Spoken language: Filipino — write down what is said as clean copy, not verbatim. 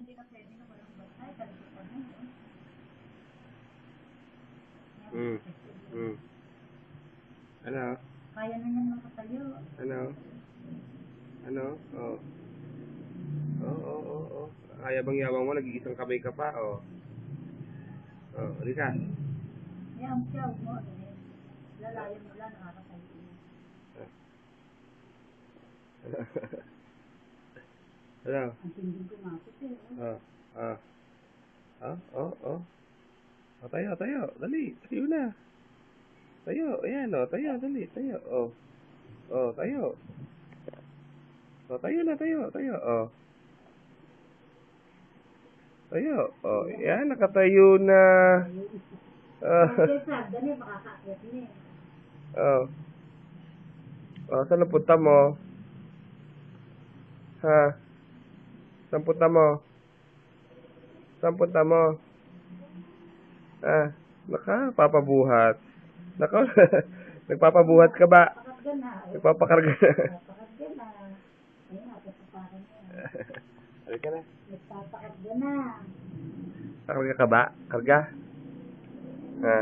hindi na pwede na walang batay. Talaga pa na yun. Ano? Kaya na niyan makatayo. Ano? Ano? Oh. Oh. Kaya bang yabang mo? Nag-iisang kamay ka pa, oh. Oh, halika. Yan siya, huwag mo. Lalayan mo lang, nakakatayo. Ano? Ang tinding kumapit eh. Oh. Tayo. Dali. Tayo na. Tayo. Ayan, oh. Tayo, dali. Tayo. Oh. Oh, tayo. Oh, tayo na. Oh. Tayo. Oh, yan. Nakatayo na. Dali, makakaakyat niya. Oh. Oh, saan napunta mo? Ha? Saan punta mo? Papabuhat. Naka, nagpapabuhat ka ba? Nagpapakarga na. Nagpapakarga na. Ayun, nagpapakarga na. Halika na. Nagpapakarga na. Pakarga ka ba? Karga? Ha?